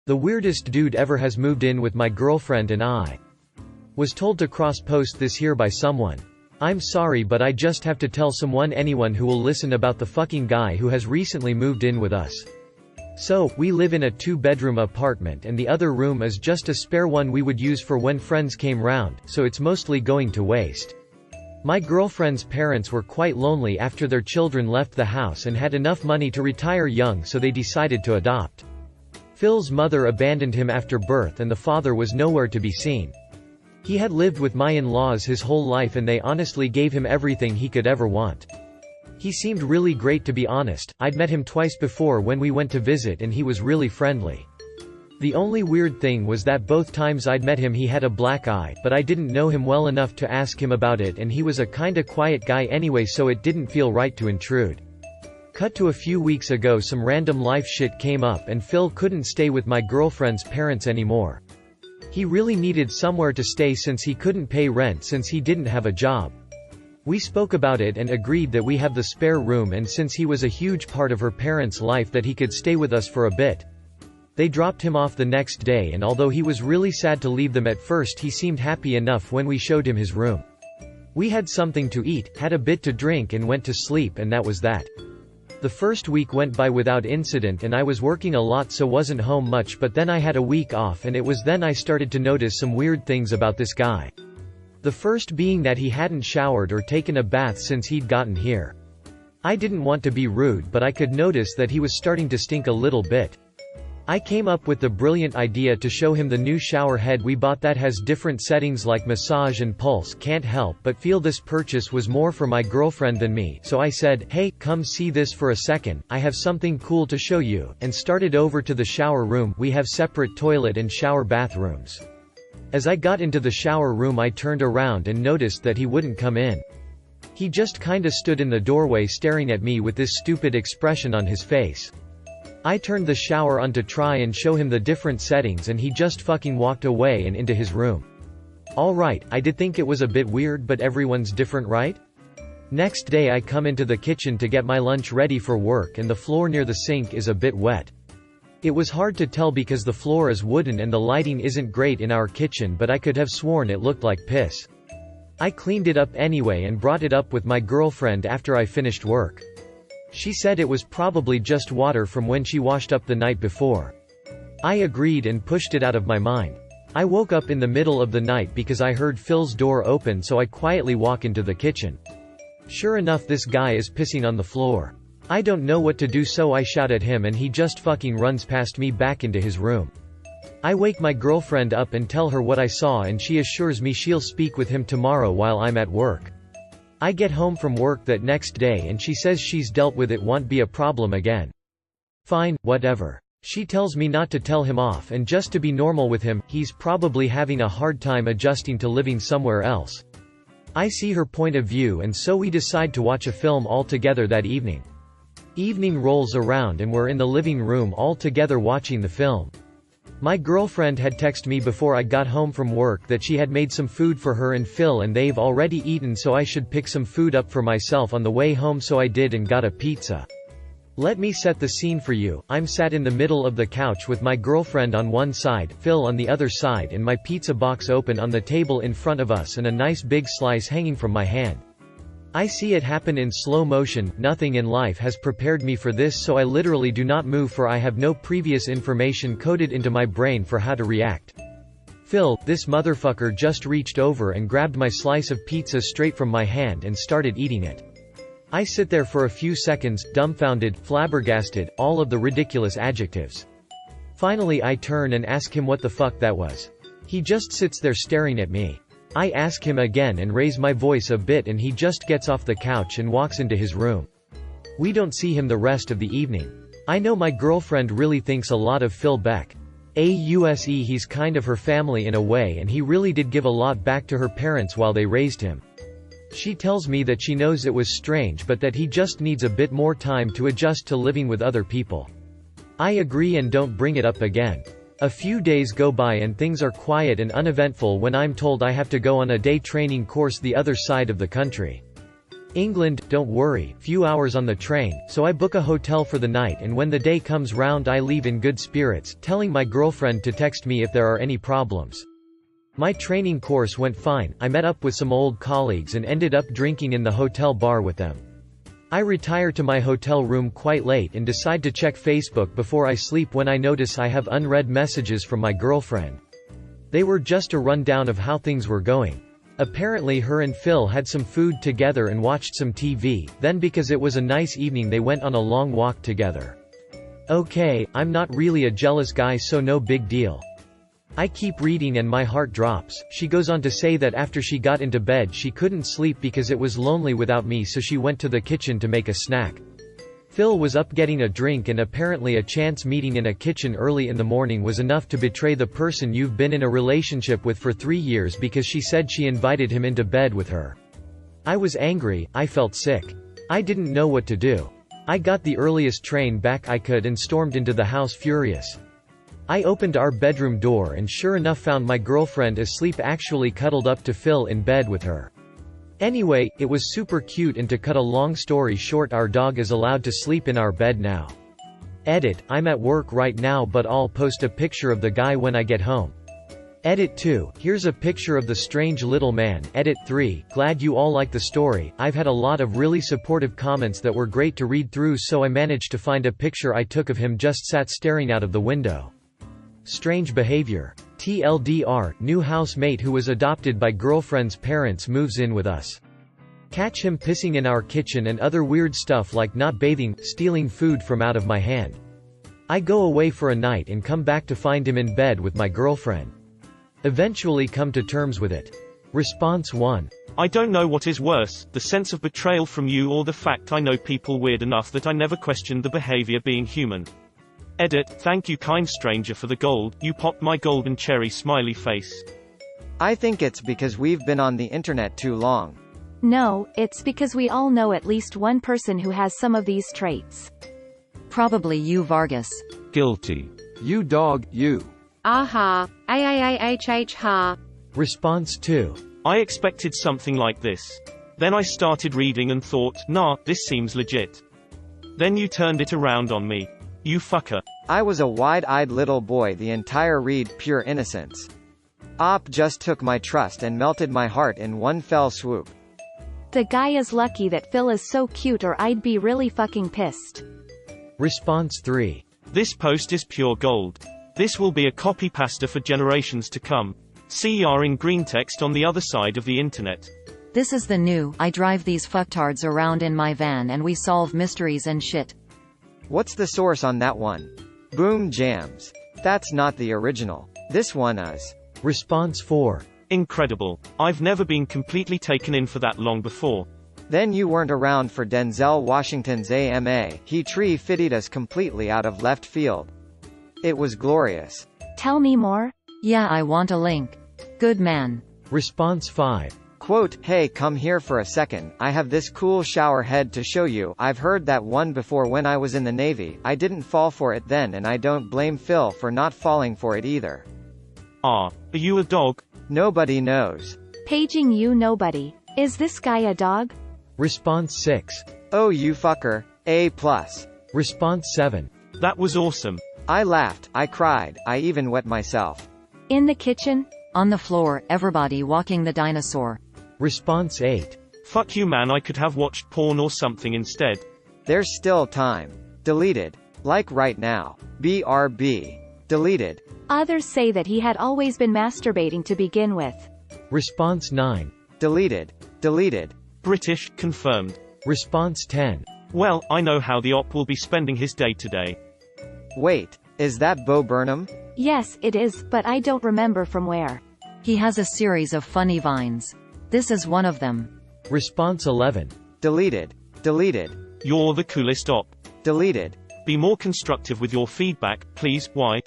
The weirdest dude ever has moved in with my girlfriend and I. Was told to cross-post this here by someone. I'm sorry but I just have to tell anyone who will listen about the fucking guy who has recently moved in with us. So, we live in a 2-bedroom apartment and the other room is just a spare one we would use for when friends came round, so it's mostly going to waste. My girlfriend's parents were quite lonely after their children left the house and had enough money to retire young, so they decided to adopt. Phil's mother abandoned him after birth and the father was nowhere to be seen. He had lived with my in-laws his whole life and they honestly gave him everything he could ever want. He seemed really great, to be honest. I'd met him twice before when we went to visit and he was really friendly. The only weird thing was that both times I'd met him he had a black eye, but I didn't know him well enough to ask him about it and he was a kinda quiet guy anyway, so it didn't feel right to intrude. Cut to a few weeks ago, some random life shit came up and Phil couldn't stay with my girlfriend's parents anymore. He really needed somewhere to stay since he couldn't pay rent since he didn't have a job. We spoke about it and agreed that we have the spare room, and since he was a huge part of her parents' life, that he could stay with us for a bit. They dropped him off the next day and although he was really sad to leave them at first, he seemed happy enough when we showed him his room. We had something to eat, had a bit to drink and went to sleep, and that was that. The first week went by without incident and I was working a lot so wasn't home much, but then I had a week off and it was then I started to notice some weird things about this guy. The first being that he hadn't showered or taken a bath since he'd gotten here. I didn't want to be rude but I could notice that he was starting to stink a little bit. I came up with the brilliant idea to show him the new shower head we bought that has different settings like massage and pulse. Can't help but feel this purchase was more for my girlfriend than me, so I said, "Hey, come see this for a second, I have something cool to show you," and started over to the shower room. We have separate toilet and shower bathrooms. As I got into the shower room I turned around and noticed that he wouldn't come in. He just kinda stood in the doorway staring at me with this stupid expression on his face. I turned the shower on to try and show him the different settings and he just fucking walked away and into his room. Alright, I did think it was a bit weird, but everyone's different, right? Next day I come into the kitchen to get my lunch ready for work and the floor near the sink is a bit wet. It was hard to tell because the floor is wooden and the lighting isn't great in our kitchen, but I could have sworn it looked like piss. I cleaned it up anyway and brought it up with my girlfriend after I finished work. She said it was probably just water from when she washed up the night before. I agreed and pushed it out of my mind. I woke up in the middle of the night because I heard Phil's door open, so I quietly walk into the kitchen. Sure enough, this guy is pissing on the floor. I don't know what to do, so I shout at him and he just fucking runs past me back into his room. I wake my girlfriend up and tell her what I saw and she assures me she'll speak with him tomorrow while I'm at work. I get home from work that next day and she says she's dealt with it, won't be a problem again. Fine, whatever. She tells me not to tell him off and just to be normal with him, he's probably having a hard time adjusting to living somewhere else. I see her point of view and so we decide to watch a film all together that evening. Evening rolls around and we're in the living room all together watching the film. My girlfriend had texted me before I got home from work that she had made some food for her and Phil and they've already eaten, so I should pick some food up for myself on the way home, so I did and got a pizza. Let me set the scene for you. I'm sat in the middle of the couch with my girlfriend on one side, Phil on the other side, and my pizza box open on the table in front of us and a nice big slice hanging from my hand. I see it happen in slow motion. Nothing in life has prepared me for this, so I literally do not move, for I have no previous information coded into my brain for how to react. Phil, this motherfucker, just reached over and grabbed my slice of pizza straight from my hand and started eating it. I sit there for a few seconds, dumbfounded, flabbergasted, all of the ridiculous adjectives. Finally I turn and ask him what the fuck that was. He just sits there staring at me. I ask him again and raise my voice a bit and he just gets off the couch and walks into his room. We don't see him the rest of the evening. I know my girlfriend really thinks a lot of Phil Beck. He's kind of her family in a way, and he really did give a lot back to her parents while they raised him. She tells me that she knows it was strange but that he just needs a bit more time to adjust to living with other people. I agree and don't bring it up again. A few days go by and things are quiet and uneventful when I'm told I have to go on a day training course the other side of the country. England, don't worry, few hours on the train, so I book a hotel for the night and when the day comes round I leave in good spirits, telling my girlfriend to text me if there are any problems. My training course went fine, I met up with some old colleagues and ended up drinking in the hotel bar with them. I retire to my hotel room quite late and decide to check Facebook before I sleep when I notice I have unread messages from my girlfriend. They were just a rundown of how things were going. Apparently her and Phil had some food together and watched some TV, then because it was a nice evening they went on a long walk together. Okay, I'm not really a jealous guy so no big deal. I keep reading and my heart drops. She goes on to say that after she got into bed she couldn't sleep because it was lonely without me so she went to the kitchen to make a snack. Phil was up getting a drink and apparently a chance meeting in a kitchen early in the morning was enough to betray the person you've been in a relationship with for 3 years because she said she invited him into bed with her. I was angry, I felt sick. I didn't know what to do. I got the earliest train back I could and stormed into the house furious. I opened our bedroom door and sure enough found my girlfriend asleep actually cuddled up to Phil in bed with her. Anyway, it was super cute and to cut a long story short our dog is allowed to sleep in our bed now. Edit, I'm at work right now but I'll post a picture of the guy when I get home. Edit 2, here's a picture of the strange little man. Edit 3, glad you all like the story, I've had a lot of really supportive comments that were great to read through so I managed to find a picture I took of him just sat staring out of the window. Strange behavior. TLDR, new housemate who was adopted by girlfriend's parents moves in with us. Catch him pissing in our kitchen and other weird stuff like not bathing, stealing food from out of my hand. I go away for a night and come back to find him in bed with my girlfriend. Eventually come to terms with it. Response 1. I don't know what is worse, the sense of betrayal from you or the fact I know people weird enough that I never questioned the behavior being human. Edit, thank you kind stranger for the gold, you popped my golden cherry smiley face. I think it's because we've been on the internet too long. No, it's because we all know at least one person who has some of these traits. Probably you Vargas. Guilty. You dog, you. Aha, ha. Response 2. I expected something like this. Then I started reading and thought, nah, this seems legit. Then you turned it around on me. You fucker. I was a wide-eyed little boy the entire read, pure innocence. Op just took my trust and melted my heart in one fell swoop. The guy is lucky that Phil is so cute or I'd be really fucking pissed. Response 3. This post is pure gold. This will be a copy pasta for generations to come. CR in green text on the other side of the internet. This is the new, I drive these fucktards around in my van and we solve mysteries and shit. What's the source on that one? Boom jams. That's not the original. This one is. Response 4. Incredible. I've never been completely taken in for that long before. Then you weren't around for Denzel Washington's AMA. He tree-fitted us completely out of left field. It was glorious. Tell me more? Yeah, I want a link. Good man. Response 5. Quote, hey come here for a second, I have this cool shower head to show you, I've heard that one before when I was in the Navy, I didn't fall for it then and I don't blame Phil for not falling for it either. Ah, are you a dog? Nobody knows. Paging you nobody. Is this guy a dog? Response 6. Oh you fucker, A+. Response 7. That was awesome. I laughed, I cried, I even wet myself. In the kitchen? On the floor, everybody walking the dinosaur. Response 8. Fuck you man, I could have watched porn or something instead. There's still time. Deleted. Like right now. BRB. Deleted. Others say that he had always been masturbating to begin with. Response 9. Deleted. Deleted. British, confirmed. Response 10. Well, I know how the op will be spending his day today. Wait, is that Bo Burnham? Yes, it is, but I don't remember from where. He has a series of funny vines. This is one of them. Response 11. Deleted. Deleted. You're the coolest op. Deleted. Be more constructive with your feedback, please, why?